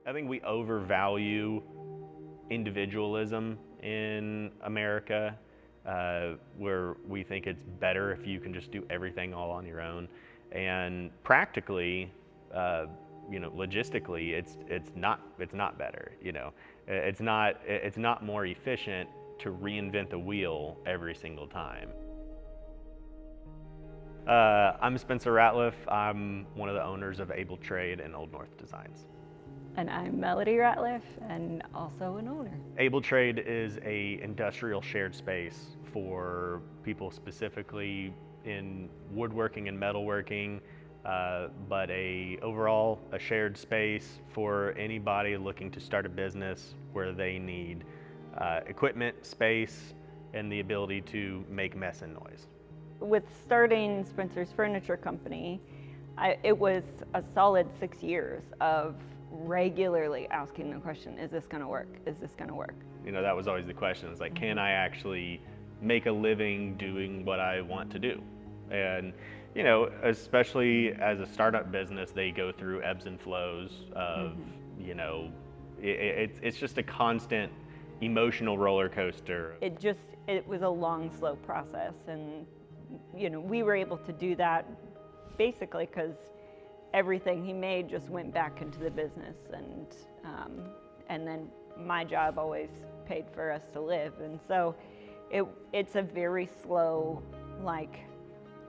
I think we overvalue individualism in America, where we think it's better if you can just do everything all on your own. And practically, logistically, it's not better. It's not more efficient to reinvent the wheel every single time. I'm Spencer Ratliff. I'm one of the owners of Able Trade and Old North Designs. And I'm Melody Ratliff, and also an owner. Able Trade is a industrial shared space for people specifically in woodworking and metalworking, but overall a shared space for anybody looking to start a business where they need equipment, space, and the ability to make mess and noise. With starting Spencer's Furniture Company, it was a solid 6 years of regularly asking the question, is this going to work? Is this going to work? That was always the question. It's like, can I actually make a living doing what I want to do? And, especially as a startup business, they go through ebbs and flows of, it's just a constant emotional roller coaster. It was a long, slow process. And, we were able to do that basically because everything he made just went back into the business, and then my job always paid for us to live. And so it's a very slow,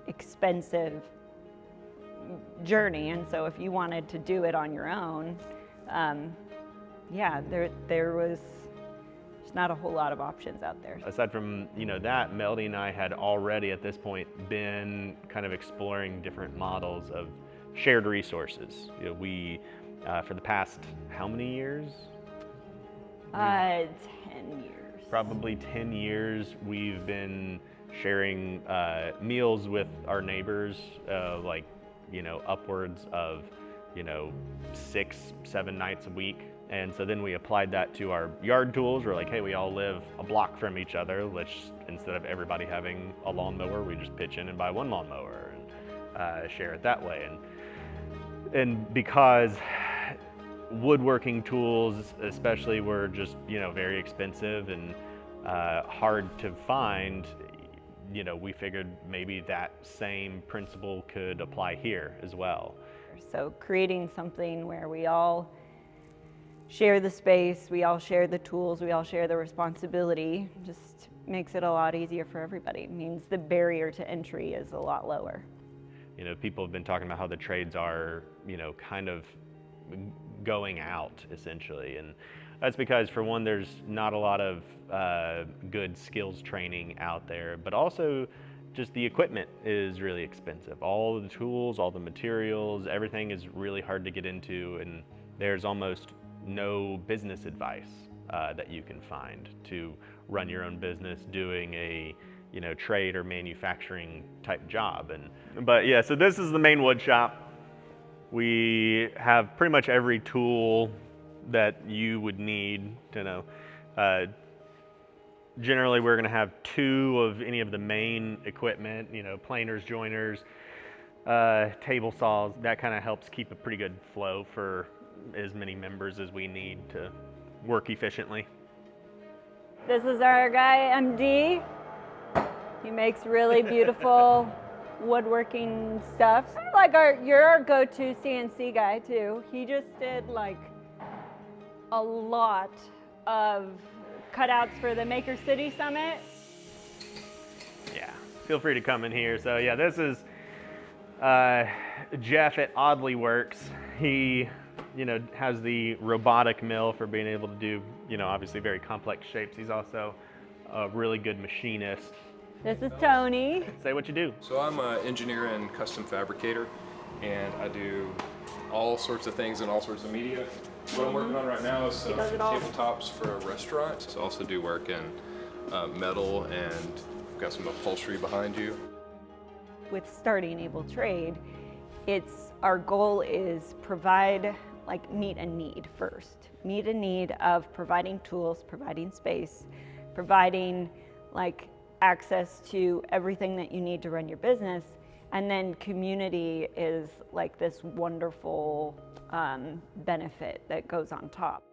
expensive journey. And so if you wanted to do it on your own, there was not a whole lot of options out there. Aside from that, Melody and I had already at this point been kind of exploring different models of shared resources. We for the past how many years? 10 years. Probably 10 years we've been sharing meals with our neighbors, upwards of 6-7 nights a week. And so then we applied that to our yard tools. We're like, hey, we all live a block from each other. Let's, instead of everybody having a lawnmower, we just pitch in and buy one lawnmower and share it that way. And because woodworking tools especially were just, very expensive and hard to find, we figured maybe that same principle could apply here as well. So creating something where we all share the space, we all share the tools, we all share the responsibility, just makes it a lot easier for everybody. It means the barrier to entry is a lot lower. People have been talking about how the trades are, kind of going out essentially. And that's because, for one, there's not a lot of good skills training out there, but also just the equipment is really expensive. All the tools, all the materials, everything is really hard to get into, and there's almost no business advice that you can find to run your own business doing a trade or manufacturing type job. But yeah, so this is the main wood shop. We have pretty much every tool that you would need to know. Generally, we're going to have 2 of any of the main equipment, planers, joiners, table saws. That kind of helps keep a pretty good flow for as many members as we need to work efficiently. This is our guy, MD. He makes really beautiful woodworking stuff. You're our go-to CNC guy too. He just did a lot of cutouts for the Maker City Summit. Yeah, feel free to come in here. So yeah, this is Jeff at Oddly Works. He has the robotic mill for being able to do, obviously very complex shapes. He's also a really good machinist. This is Tony. Say what you do. So I'm an engineer and custom fabricator, and I do all sorts of things in all sorts of media. What I'm working on right now is tabletops for a restaurant. So I also do work in metal, and I've got some upholstery behind you. With starting Able Trade, our goal is meet a need first. Meet a need of providing tools, providing space, providing access to everything that you need to run your business. And then community is this wonderful benefit that goes on top.